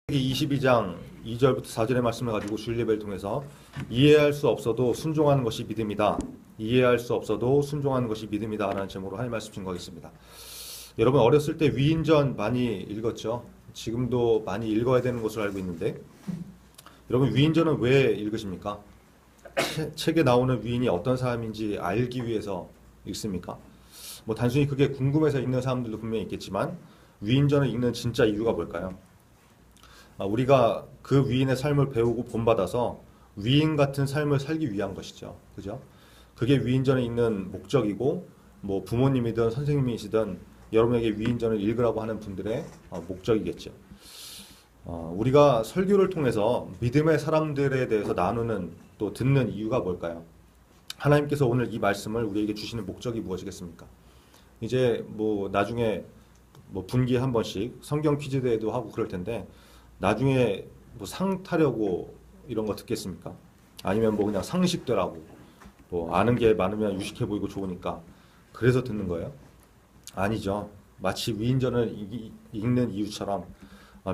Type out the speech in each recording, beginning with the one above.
창세기 22장 2절부터 4절의 말씀을 가지고 주일 예배를 통해서 이해할 수 없어도 순종하는 것이 믿음이다. 이해할 수 없어도 순종하는 것이 믿음이다 라는 제목으로 하나님 말씀 증거하겠습니다. 여러분 어렸을 때 위인전 많이 읽었죠? 지금도 많이 읽어야 되는 것으로 알고 있는데 여러분 위인전은 왜 읽으십니까? 책에 나오는 위인이 어떤 사람인지 알기 위해서 읽습니까? 뭐 단순히 그게 궁금해서 읽는 사람들도 분명히 있겠지만 위인전을 읽는 진짜 이유가 뭘까요? 우리가 그 위인의 삶을 배우고 본받아서 위인 같은 삶을 살기 위한 것이죠. 그죠? 그게 위인전을 읽는 목적이고, 뭐 부모님이든 선생님이시든 여러분에게 위인전을 읽으라고 하는 분들의 목적이겠죠. 우리가 설교를 통해서 믿음의 사람들에 대해서 나누는 또 듣는 이유가 뭘까요? 하나님께서 오늘 이 말씀을 우리에게 주시는 목적이 무엇이겠습니까? 이제 뭐 나중에 뭐 분기에 한 번씩 성경 퀴즈 대회도 하고 그럴 텐데 나중에 뭐 상 타려고 이런 거 듣겠습니까? 아니면 뭐 그냥 상식되라고 뭐 아는 게 많으면 유식해 보이고 좋으니까 그래서 듣는 거예요? 아니죠. 마치 위인전을 읽는 이유처럼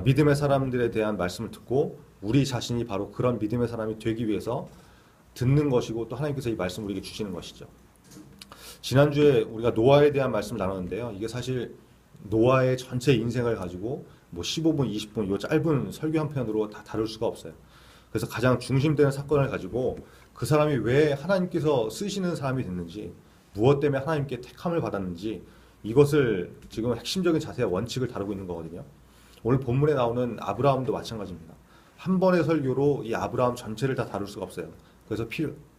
믿음의 사람들에 대한 말씀을 듣고 우리 자신이 바로 그런 믿음의 사람이 되기 위해서 듣는 것이고 또 하나님께서 이 말씀을 우리에게 주시는 것이죠. 지난주에 우리가 노아에 대한 말씀을 나눴는데요. 이게 사실 노아의 전체 인생을 가지고 뭐 15분, 20분 이 짧은 설교 한 편으로 다 다룰 수가 없어요. 그래서 가장 중심되는 사건을 가지고 그 사람이 왜 하나님께서 쓰시는 사람이 됐는지, 무엇 때문에 하나님께 택함을 받았는지 이것을 지금 핵심적인 자세와 원칙을 다루고 있는 거거든요. 오늘 본문에 나오는 아브라함도 마찬가지입니다. 한 번의 설교로 이 아브라함 전체를 다 다룰 수가 없어요. 그래서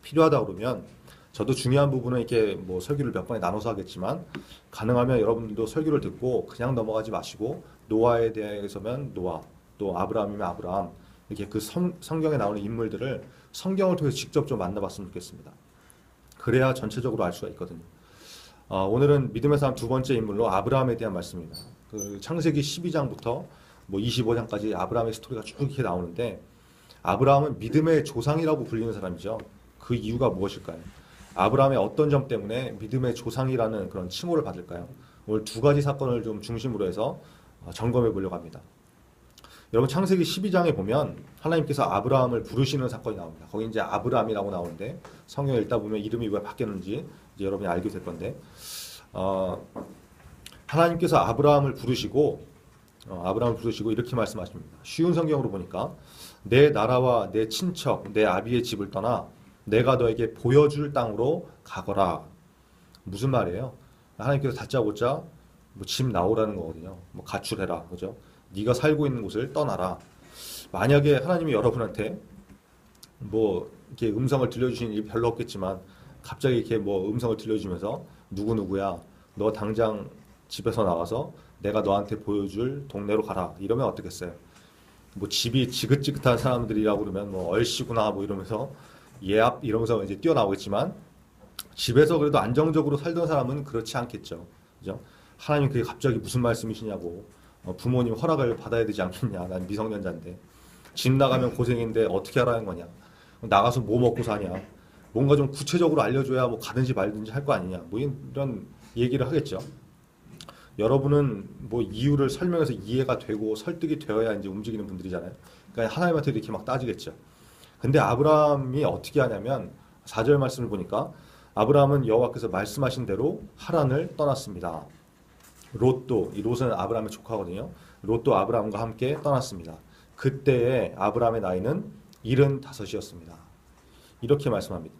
필요하다 그러면 저도 중요한 부분은 이렇게 뭐 설교를 몇 번에 나눠서 하겠지만 가능하면 여러분들도 설교를 듣고 그냥 넘어가지 마시고 노아에 대해서면 노아, 또 아브라함이면 아브라함 이렇게 그 성경에 나오는 인물들을 성경을 통해서 직접 좀 만나봤으면 좋겠습니다. 그래야 전체적으로 알 수가 있거든요. 오늘은 믿음의 사람 두 번째 인물로 아브라함에 대한 말씀입니다. 그 창세기 12장부터 뭐 25장까지 아브라함의 스토리가 쭉 이렇게 나오는데 아브라함은 믿음의 조상이라고 불리는 사람이죠. 그 이유가 무엇일까요? 아브라함의 어떤 점 때문에 믿음의 조상이라는 그런 칭호를 받을까요? 오늘 두 가지 사건을 좀 중심으로 해서 점검해 보려고 합니다. 여러분 창세기 12장에 보면 하나님께서 아브라함을 부르시는 사건이 나옵니다. 거기 이제 아브라함이라고 나오는데 성경을 읽다 보면 이름이 왜 바뀌었는지 이제 여러분이 알게 될 건데 하나님께서 아브라함을 부르시고 이렇게 말씀하십니다. 쉬운 성경으로 보니까 내 나라와 내 친척, 내 아비의 집을 떠나 내가 너에게 보여줄 땅으로 가거라. 무슨 말이에요? 하나님께서 다짜고짜 뭐 집 나오라는 거거든요. 뭐 가출해라, 그죠? 네가 살고 있는 곳을 떠나라. 만약에 하나님이 여러분한테 뭐 이렇게 음성을 들려주시는 일이 별로 없겠지만 갑자기 이렇게 뭐 음성을 들려주면서 누구 누구야, 너 당장 집에서 나와서 내가 너한테 보여줄 동네로 가라. 이러면 어떻겠어요? 뭐 집이 지긋지긋한 사람들이라고 그러면 뭐 얼씨구나 뭐 이러면서 예압 이러면서 이제 뛰어나오겠지만 집에서 그래도 안정적으로 살던 사람은 그렇지 않겠죠. 그죠? 하나님 그게 갑자기 무슨 말씀이시냐고 부모님 허락을 받아야 되지 않겠냐. 난 미성년자인데 집 나가면 고생인데 어떻게 하라는 거냐. 나가서 뭐 먹고 사냐. 뭔가 좀 구체적으로 알려줘야 뭐 가든지 말든지 할 거 아니냐. 뭐 이런 얘기를 하겠죠. 여러분은 뭐 이유를 설명해서 이해가 되고 설득이 되어야 이제 움직이는 분들이잖아요. 그러니까 하나님한테 이렇게 막 따지겠죠. 근데 아브라함이 어떻게 하냐면 4절 말씀을 보니까 아브라함은 여호와께서 말씀하신 대로 하란을 떠났습니다. 롯도, 이 롯은 아브라함의 조카거든요. 롯도 아브라함과 함께 떠났습니다. 그때의 아브라함의 나이는 75이었습니다. 이렇게 말씀합니다.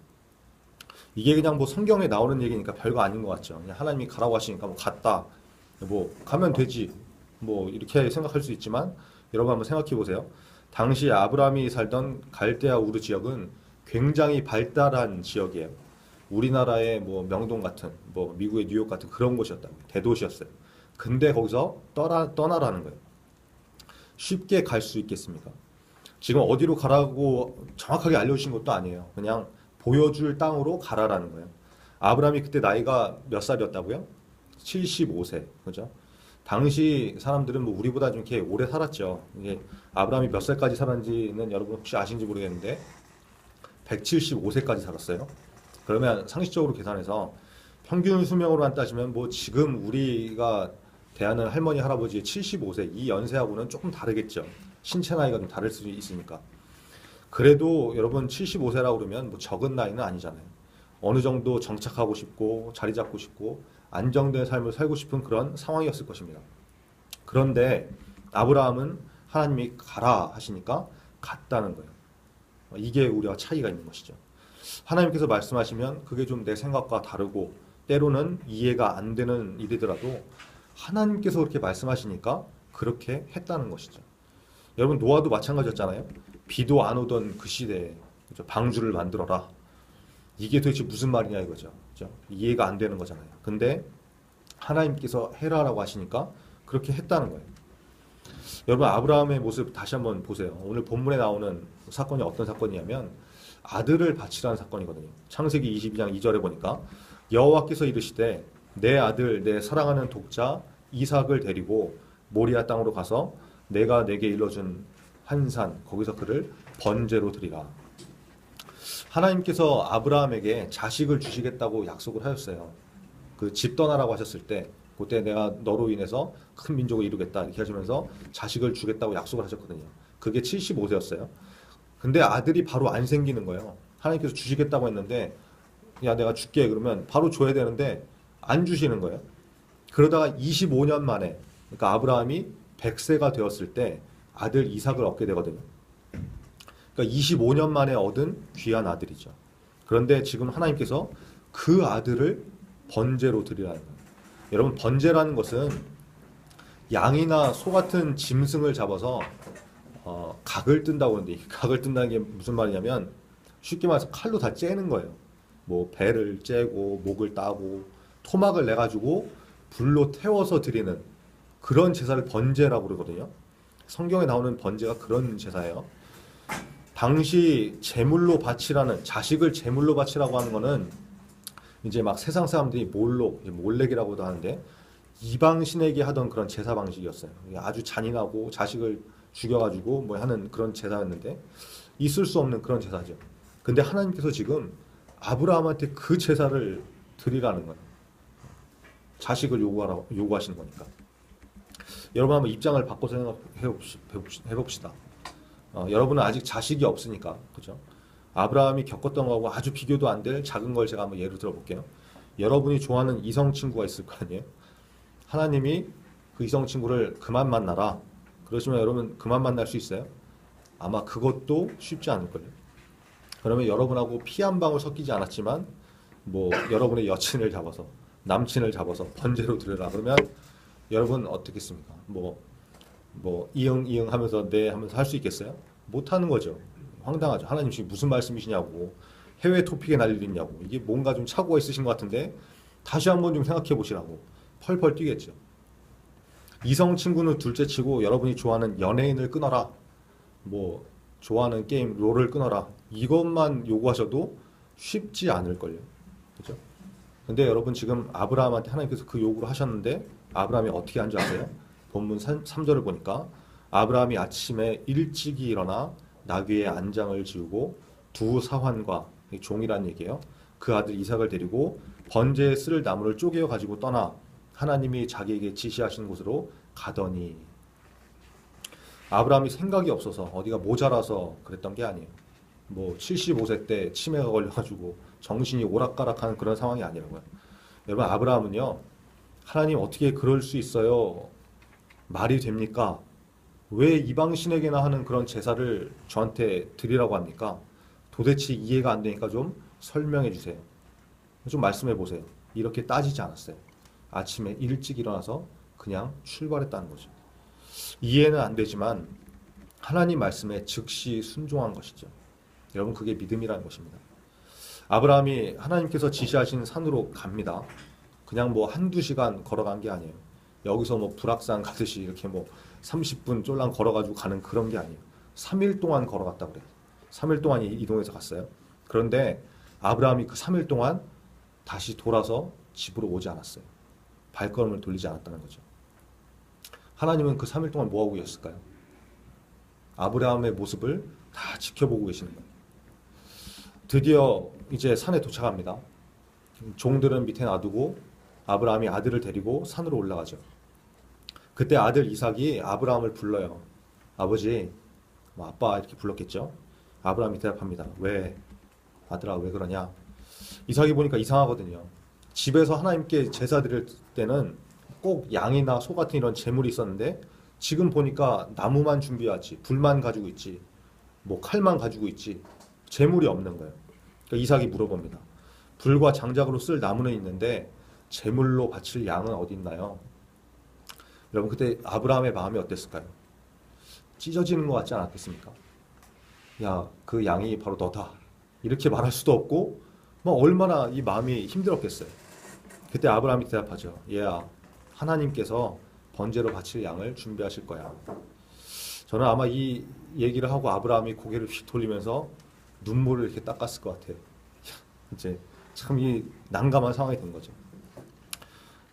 이게 그냥 뭐 성경에 나오는 얘기니까 별거 아닌 것 같죠. 그냥 하나님이 가라고 하시니까 뭐 갔다, 뭐 가면 되지, 뭐 이렇게 생각할 수 있지만 여러분 한번 생각해 보세요. 당시 아브라함이 살던 갈대아 우르 지역은 굉장히 발달한 지역이에요. 우리나라의 뭐 명동 같은, 뭐 미국의 뉴욕 같은 그런 곳이었다고, 대도시였어요. 근데 거기서 떠나라는 거예요. 쉽게 갈 수 있겠습니까? 지금 어디로 가라고 정확하게 알려주신 것도 아니에요. 그냥 보여줄 땅으로 가라라는 거예요. 아브라함이 그때 나이가 몇 살이었다고요? 75세, 그죠? 당시 사람들은 뭐 우리보다 좀 이렇게 오래 살았죠. 이게 아브라함이 몇 살까지 살았는지는 여러분 혹시 아신지 모르겠는데 175세까지 살았어요. 그러면 상식적으로 계산해서 평균 수명으로만 따지면 뭐 지금 우리가 대하는 할머니 할아버지의 75세 이 연세하고는 조금 다르겠죠. 신체 나이가 좀 다를 수 있으니까. 그래도 여러분 75세라고 그러면 뭐 적은 나이는 아니잖아요. 어느 정도 정착하고 싶고 자리 잡고 싶고 안정된 삶을 살고 싶은 그런 상황이었을 것입니다. 그런데 아브라함은 하나님이 가라 하시니까 갔다는 거예요. 이게 우리와 차이가 있는 것이죠. 하나님께서 말씀하시면 그게 좀 내 생각과 다르고 때로는 이해가 안 되는 일이더라도 하나님께서 그렇게 말씀하시니까 그렇게 했다는 것이죠. 여러분 노아도 마찬가지였잖아요. 비도 안 오던 그 시대에 그렇죠? 방주를 만들어라. 이게 도대체 무슨 말이냐 이거죠. 그렇죠? 이해가 안 되는 거잖아요. 근데 하나님께서 해라라고 하시니까 그렇게 했다는 거예요. 여러분 아브라함의 모습 다시 한번 보세요. 오늘 본문에 나오는 사건이 어떤 사건이냐면 아들을 바치라는 사건이거든요. 창세기 22장 2절에 보니까 여호와께서 이르시되 내 아들 내 사랑하는 독자 이삭을 데리고 모리아 땅으로 가서 내가 내게 일러준 한 산 거기서 그를 번제로 드리라. 하나님께서 아브라함에게 자식을 주시겠다고 약속을 하셨어요. 그 집 떠나라고 하셨을 때 그때 내가 너로 인해서 큰 민족을 이루겠다 이렇게 하시면서 자식을 주겠다고 약속을 하셨거든요. 그게 75세였어요. 근데 아들이 바로 안 생기는 거예요. 하나님께서 주시겠다고 했는데 야 내가 줄게 그러면 바로 줘야 되는데 안 주시는 거예요. 그러다가 25년 만에 그러니까 아브라함이 100세가 되었을 때 아들 이삭을 얻게 되거든요. 그러니까 25년 만에 얻은 귀한 아들이죠. 그런데 지금 하나님께서 그 아들을 번제로 드리라는 거예요. 여러분 번제라는 것은 양이나 소 같은 짐승을 잡아서 각을 뜬다고 하는데 이 각을 뜬다는 게 무슨 말이냐면 쉽게 말해서 칼로 다 째는 거예요. 뭐 배를 째고 목을 따고 토막을 내가지고 불로 태워서 드리는 그런 제사를 번제라고 그러거든요. 성경에 나오는 번제가 그런 제사예요. 당시 제물로 바치라는 자식을 제물로 바치라고 하는 거는 이제 막 세상 사람들이 몰렉이라고도 하는데 이방 신에게 하던 그런 제사 방식이었어요. 아주 잔인하고 자식을 죽여가지고 뭐 하는 그런 제사였는데 있을 수 없는 그런 제사죠. 근데 하나님께서 지금 아브라함한테 그 제사를 드리라는 거예요. 자식을 요구하시는 거니까. 여러분 한번 입장을 바꿔서 해봅시다. 여러분은 아직 자식이 없으니까 그죠? 아브라함이 겪었던 거하고 아주 비교도 안 될 작은 걸 제가 한번 예를 들어 볼게요. 여러분이 좋아하는 이성 친구가 있을 거 아니에요? 하나님이 그 이성 친구를 그만 만나라. 그러시면 여러분 그만 만날 수 있어요? 아마 그것도 쉽지 않을걸요. 그러면 여러분하고 피 한 방울 섞이지 않았지만 뭐 여러분의 여친을 잡아서 남친을 잡아서 번제로 드려라. 그러면 여러분 어떻겠습니까? 뭐 이응 하면서 네 하면서 할 수 있겠어요? 못 하는 거죠. 황당하죠. 하나님 지금 무슨 말씀이시냐고 해외 토픽에 날 일이 있냐고 이게 뭔가 좀 착오가 있으신 것 같은데 다시 한번 좀 생각해 보시라고 펄펄 뛰겠죠. 이성 친구는 둘째치고 여러분이 좋아하는 연예인을 끊어라. 뭐 좋아하는 게임 롤을 끊어라. 이것만 요구하셔도 쉽지 않을걸요. 그죠? 근데 여러분 지금 아브라함한테 하나님께서 그 요구를 하셨는데 아브라함이 어떻게 한 줄 아세요? 본문 3절을 보니까 아브라함이 아침에 일찍이 일어나 나귀의 안장을 지우고 두 사환과 종이란 얘기예요. 그 아들 이삭을 데리고 번제에 쓸 나무를 쪼개어 가지고 떠나 하나님이 자기에게 지시하신 곳으로 가더니 아브라함이 생각이 없어서 어디가 모자라서 그랬던 게 아니에요. 뭐 75세 때 치매가 걸려가지고 정신이 오락가락하는 그런 상황이 아니라고요. 여러분 아브라함은요. 하나님 어떻게 그럴 수 있어요? 말이 됩니까? 왜 이방신에게나 하는 그런 제사를 저한테 드리라고 합니까? 도대체 이해가 안 되니까 좀 설명해 주세요. 좀 말씀해 보세요. 이렇게 따지지 않았어요. 아침에 일찍 일어나서 그냥 출발했다는 거죠. 이해는 안 되지만 하나님 말씀에 즉시 순종한 것이죠. 여러분 그게 믿음이라는 것입니다. 아브라함이 하나님께서 지시하신 산으로 갑니다. 그냥 뭐 한두 시간 걸어간 게 아니에요. 여기서 뭐 불악산 가듯이 이렇게 뭐 30분 쫄랑 걸어가지고 가는 그런 게 아니에요. 3일 동안 걸어갔다 그래요. 3일 동안 이동해서 갔어요. 그런데 아브라함이 그 3일 동안 다시 돌아서 집으로 오지 않았어요. 발걸음을 돌리지 않았다는 거죠. 하나님은 그 3일 동안 뭐하고 계셨을까요? 아브라함의 모습을 다 지켜보고 계시는 거예요. 드디어 이제 산에 도착합니다. 종들은 밑에 놔두고 아브라함이 아들을 데리고 산으로 올라가죠. 그때 아들 이삭이 아브라함을 불러요. 아버지, 뭐 아빠 이렇게 불렀겠죠. 아브라함이 대답합니다. 왜? 아들아, 왜 그러냐? 이삭이 보니까 이상하거든요. 집에서 하나님께 제사 드릴 때는 꼭 양이나 소 같은 이런 재물이 있었는데 지금 보니까 나무만 준비하지, 불만 가지고 있지, 뭐 칼만 가지고 있지, 재물이 없는 거예요. 그러니까 이삭이 물어봅니다. 불과 장작으로 쓸 나무는 있는데 재물로 바칠 양은 어디 있나요? 여러분 그때 아브라함의 마음이 어땠을까요? 찢어지는 것 같지 않았겠습니까? 야, 그 양이 바로 너다. 이렇게 말할 수도 없고 뭐 얼마나 이 마음이 힘들었겠어요. 그때 아브라함이 대답하죠. 얘야, 하나님께서 번제로 바칠 양을 준비하실 거야. 저는 아마 이 얘기를 하고 아브라함이 고개를 휙 돌리면서 눈물을 이렇게 닦았을 것 같아요. 이제 참 이 난감한 상황이 된 거죠.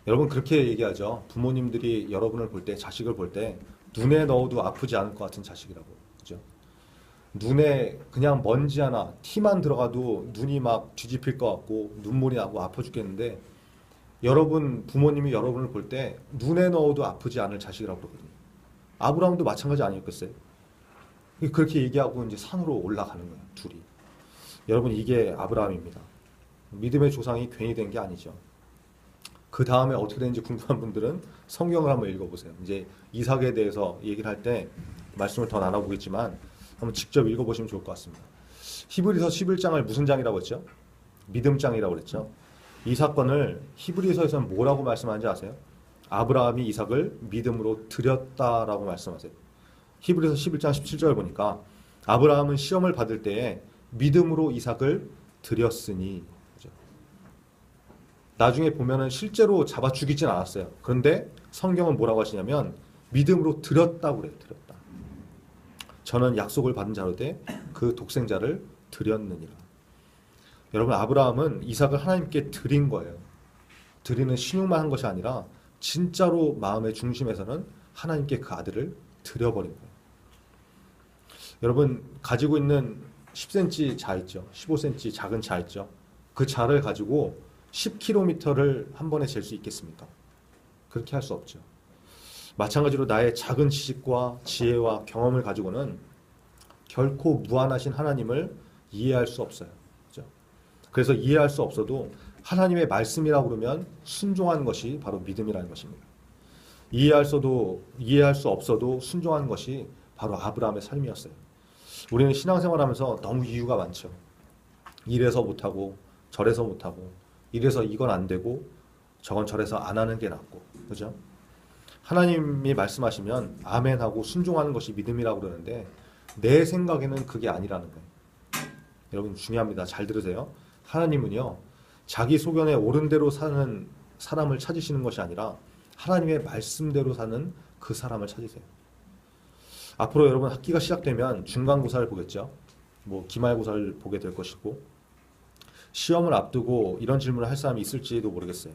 여러분 그렇게 얘기하죠. 부모님들이 여러분을 볼 때, 자식을 볼 때 눈에 넣어도 아프지 않을 것 같은 자식이라고. 그죠? 눈에 그냥 먼지 하나, 티만 들어가도 눈이 막 뒤집힐 것 같고 눈물이 나고 아파 죽겠는데 여러분 부모님이 여러분을 볼 때 눈에 넣어도 아프지 않을 자식이라고 그러거든요. 아브라함도 마찬가지 아니었겠어요? 그렇게 얘기하고 이제 산으로 올라가는 거예요, 둘이. 여러분 이게 아브라함입니다. 믿음의 조상이 괜히 된 게 아니죠. 그 다음에 어떻게 되는지 궁금한 분들은 성경을 한번 읽어보세요. 이제 이삭에 대해서 얘기를 할 때 말씀을 더 나눠보겠지만 한번 직접 읽어보시면 좋을 것 같습니다. 히브리서 11장을 무슨 장이라고 했죠? 믿음장이라고 그랬죠. 이 사건을 히브리서에서는 뭐라고 말씀하는지 아세요? 아브라함이 이삭을 믿음으로 드렸다라고 말씀하세요. 히브리서 11장 17절 보니까 아브라함은 시험을 받을 때에 믿음으로 이삭을 드렸으니. 그죠? 나중에 보면은 실제로 잡아 죽이진 않았어요. 그런데 성경은 뭐라고 하시냐면 믿음으로 드렸다고 그래요. 드렸다. 저는 약속을 받은 자로 돼 그 독생자를 드렸느니라. 여러분 아브라함은 이삭을 하나님께 드린 거예요. 드리는 신용만 한 것이 아니라 진짜로 마음의 중심에서는 하나님께 그 아들을 드려버린 거예요. 여러분 가지고 있는 10cm 자 있죠. 15cm 작은 자 있죠. 그 자를 가지고 10km를 한 번에 잴 수 있겠습니까? 그렇게 할 수 없죠. 마찬가지로 나의 작은 지식과 지혜와 경험을 가지고는 결코 무한하신 하나님을 이해할 수 없어요. 그렇죠? 그래서 이해할 수 없어도 하나님의 말씀이라고 그러면 순종하는 것이 바로 믿음이라는 것입니다. 이해할 수 없어도 순종하는 것이 바로 아브라함의 삶이었어요. 우리는 신앙생활하면서 너무 이유가 많죠. 이래서 못하고 저래서 못하고 이래서 이건 안 되고 저건 저래서 안 하는 게 낫고. 그죠? 하나님이 말씀하시면 아멘하고 순종하는 것이 믿음이라고 그러는데 내 생각에는 그게 아니라는 거예요. 여러분 중요합니다. 잘 들으세요. 하나님은요. 자기 소견에 옳은 대로 사는 사람을 찾으시는 것이 아니라 하나님의 말씀대로 사는 그 사람을 찾으세요. 앞으로 여러분 학기가 시작되면 중간고사를 보겠죠. 뭐 기말고사를 보게 될 것이고 시험을 앞두고 이런 질문을 할 사람이 있을지도 모르겠어요.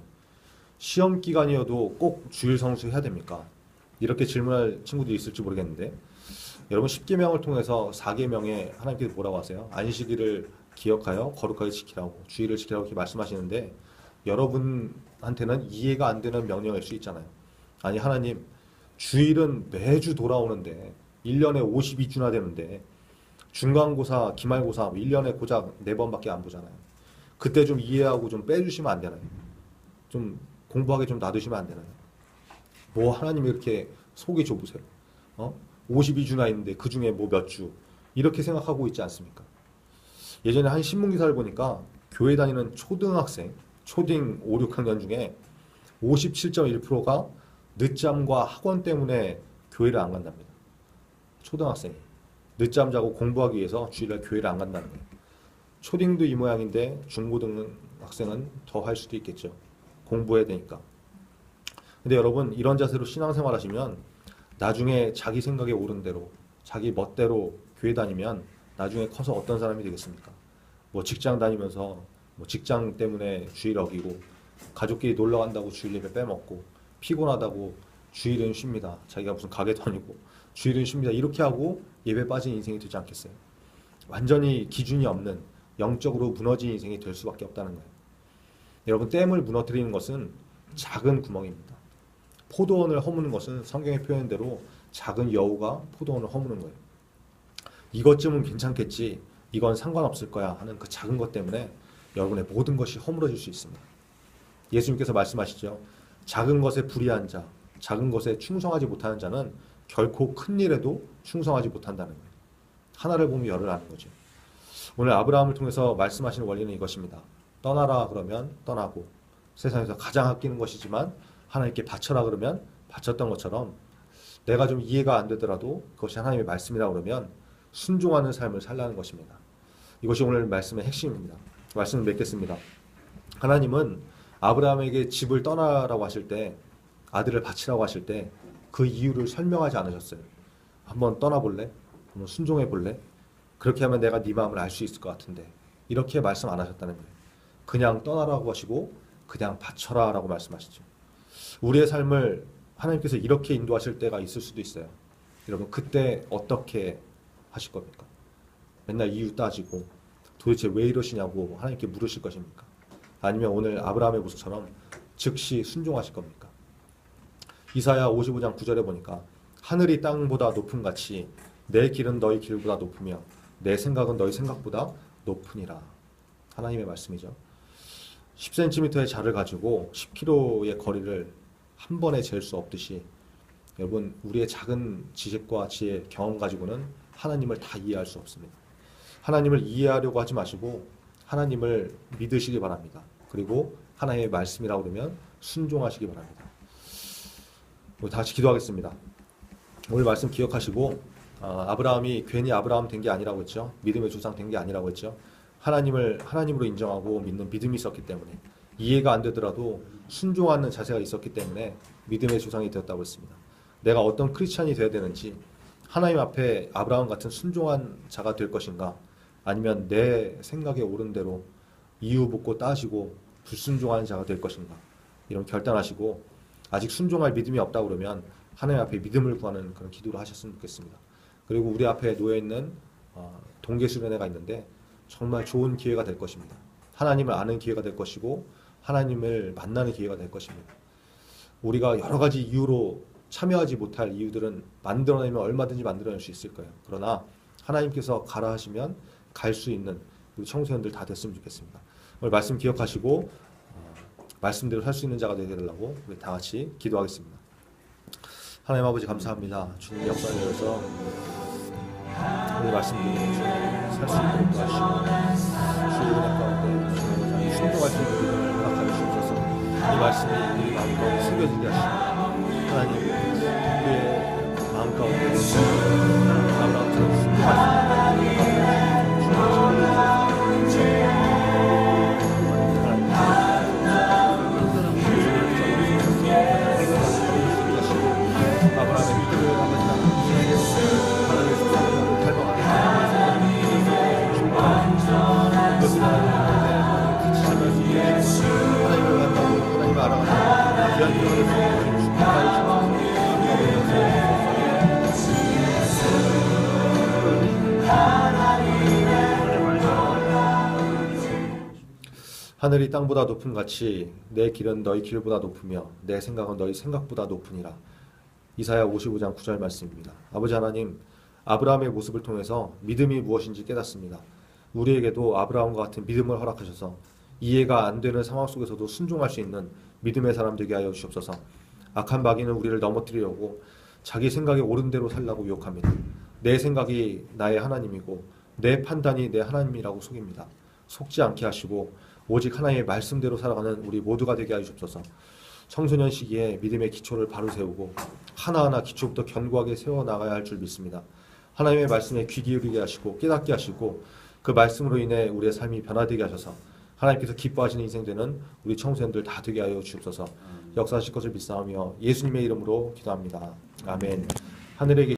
시험 기간이어도 꼭 주일 성수해야 됩니까? 이렇게 질문할 친구들이 있을지 모르겠는데 여러분 10계명을 통해서 4계명에 하나님께서 뭐라고 하세요? 안식일을 기억하여 거룩하게 지키라고 주일을 지키라고 이렇게 말씀하시는데 여러분한테는 이해가 안 되는 명령일 수 있잖아요. 아니 하나님 주일은 매주 돌아오는데 1년에 52주나 되는데 중간고사, 기말고사 1년에 고작 4번밖에 안 보잖아요. 그때 좀 이해하고 좀 빼주시면 안 되나요? 좀 공부하게 좀 놔두시면 안 되나요? 뭐 하나님이 이렇게 속이 좁으세요? 52주나 있는데 그 중에 뭐 몇 주 이렇게 생각하고 있지 않습니까? 예전에 한 신문기사를 보니까 교회 다니는 초등학생, 초딩 5, 6학년 중에 57.1%가 늦잠과 학원 때문에 교회를 안 간답니다. 초등학생이 늦잠 자고 공부하기 위해서 주일날 교회를 안 간다는 거예요. 초딩도 이 모양인데 중고등학생은 더 할 수도 있겠죠. 공부해야 되니까. 근데 여러분 이런 자세로 신앙생활 하시면 나중에 자기 생각에 옳은 대로 자기 멋대로 교회 다니면 나중에 커서 어떤 사람이 되겠습니까? 뭐 직장 다니면서 뭐 직장 때문에 주일 어기고 가족끼리 놀러 간다고 주일 예배 빼먹고 피곤하다고 주일은 쉽니다. 자기가 무슨 가게도 아니고 주일은 쉽니다. 이렇게 하고 예배 빠진 인생이 되지 않겠어요? 완전히 기준이 없는 영적으로 무너진 인생이 될 수밖에 없다는 거예요. 여러분 댐을 무너뜨리는 것은 작은 구멍입니다. 포도원을 허무는 것은 성경의 표현인 대로 작은 여우가 포도원을 허무는 거예요. 이것쯤은 괜찮겠지, 이건 상관없을 거야 하는 그 작은 것 때문에 여러분의 모든 것이 허물어질 수 있습니다. 예수님께서 말씀하시죠. 작은 것에 불의한 자, 작은 것에 충성하지 못하는 자는 결코 큰 일에도 충성하지 못한다는 거예요. 하나를 보면 열을 아는 거죠. 오늘 아브라함을 통해서 말씀하시는 원리는 이것입니다. 떠나라 그러면 떠나고, 세상에서 가장 아끼는 것이지만 하나님께 바쳐라 그러면 바쳤던 것처럼, 내가 좀 이해가 안 되더라도 그것이 하나님의 말씀이라 그러면 순종하는 삶을 살라는 것입니다. 이것이 오늘 말씀의 핵심입니다. 말씀을 맺겠습니다. 하나님은 아브라함에게 집을 떠나라고 하실 때, 아들을 바치라고 하실 때 그 이유를 설명하지 않으셨어요. 한번 떠나볼래? 한번 순종해볼래? 그렇게 하면 내가 네 마음을 알 수 있을 것 같은데, 이렇게 말씀 안 하셨다는 거예요. 그냥 떠나라고 하시고 그냥 바쳐라 라고 말씀하시죠. 우리의 삶을 하나님께서 이렇게 인도하실 때가 있을 수도 있어요. 여러분, 그때 어떻게 하실 겁니까? 맨날 이유 따지고 도대체 왜 이러시냐고 하나님께 물으실 것입니까? 아니면 오늘 아브라함의 모습처럼 즉시 순종하실 겁니까? 이사야 55장 9절에 보니까 하늘이 땅보다 높음 같이 내 길은 너희 길보다 높으며 내 생각은 너희 생각보다 높으니라. 하나님의 말씀이죠. 10cm의 자를 가지고 10km의 거리를 한 번에 잴 수 없듯이, 여러분, 우리의 작은 지식과 지혜, 경험 가지고는 하나님을 다 이해할 수 없습니다. 하나님을 이해하려고 하지 마시고 하나님을 믿으시기 바랍니다. 그리고 하나님의 말씀이라고 그러면 순종하시기 바랍니다. 우리 다 같이 기도하겠습니다. 오늘 말씀 기억하시고, 아브라함이 괜히 아브라함 된 게 아니라고 했죠. 믿음의 조상 된 게 아니라고 했죠. 하나님을 하나님으로 인정하고 믿는 믿음이 있었기 때문에, 이해가 안 되더라도 순종하는 자세가 있었기 때문에 믿음의 조상이 되었다고 했습니다. 내가 어떤 크리스찬이 되어야 되는지, 하나님 앞에 아브라함 같은 순종한 자가 될 것인가, 아니면 내 생각에 옳은 대로 이유 묻고 따지고 불순종하는 자가 될 것인가, 이런 결단하시고, 아직 순종할 믿음이 없다고 그러면 하나님 앞에 믿음을 구하는 그런 기도를 하셨으면 좋겠습니다. 그리고 우리 앞에 놓여있는 동계수련회가 있는데 정말 좋은 기회가 될 것입니다. 하나님을 아는 기회가 될 것이고 하나님을 만나는 기회가 될 것입니다. 우리가 여러 가지 이유로 참여하지 못할 이유들은 만들어내면 얼마든지 만들어낼 수 있을 거예요. 그러나 하나님께서 가라 하시면 갈 수 있는 우리 청소년들 다 됐으면 좋겠습니다. 오늘 말씀 기억하시고 말씀대로 살 수 있는 자가 되게 해달라고 우리 다 같이 기도하겠습니다. 하나님 아버지, 감사합니다. 주님 역사를 열어서 우리 말씀대로 살 수 있도록 도와주시고, 주의 은혜 가운데 주님을 순종할 수 있는 믿음을 허락하여 주셔서 이 말씀이 우리 마음 가운데 숨겨지게 하시고, 하나님 우리의 마음 가운데 아브라함처럼 순종할 수 있는 아브라함의 믿음을 하나님의 축복을 닮아가는 같이 살갈 수 있는 하나님을 만나고 하나님을 알아가는 귀한 기회를 축복하여 하늘이 땅보다 높음 같이 내 길은 너희 길보다 높으며 내 생각은 너희 생각보다 높으니라. 이사야 55장 9절 말씀입니다. 아버지 하나님, 아브라함의 모습을 통해서 믿음이 무엇인지 깨닫습니다. 우리에게도 아브라함과 같은 믿음을 허락하셔서 이해가 안 되는 상황 속에서도 순종할 수 있는 믿음의 사람 되게 하여 주옵소서. 악한 마귀는 우리를 넘어뜨리려고 자기 생각에 옳은 대로 살라고 유혹합니다. 내 생각이 나의 하나님이고 내 판단이 내 하나님이라고 속입니다. 속지 않게 하시고 오직 하나님의 말씀대로 살아가는 우리 모두가 되게 하여 주옵소서. 청소년 시기에 믿음의 기초를 바로 세우고 하나하나 기초부터 견고하게 세워나가야 할 줄 믿습니다. 하나님의 말씀에 귀 기울이게 하시고 깨닫게 하시고 그 말씀으로 인해 우리의 삶이 변화되게 하셔서 하나님께서 기뻐하시는 인생 되는 우리 청소년들 다 되게 하여 주옵소서. 역사하실 것을 믿사오며 예수님의 이름으로 기도합니다. 아멘. 하늘에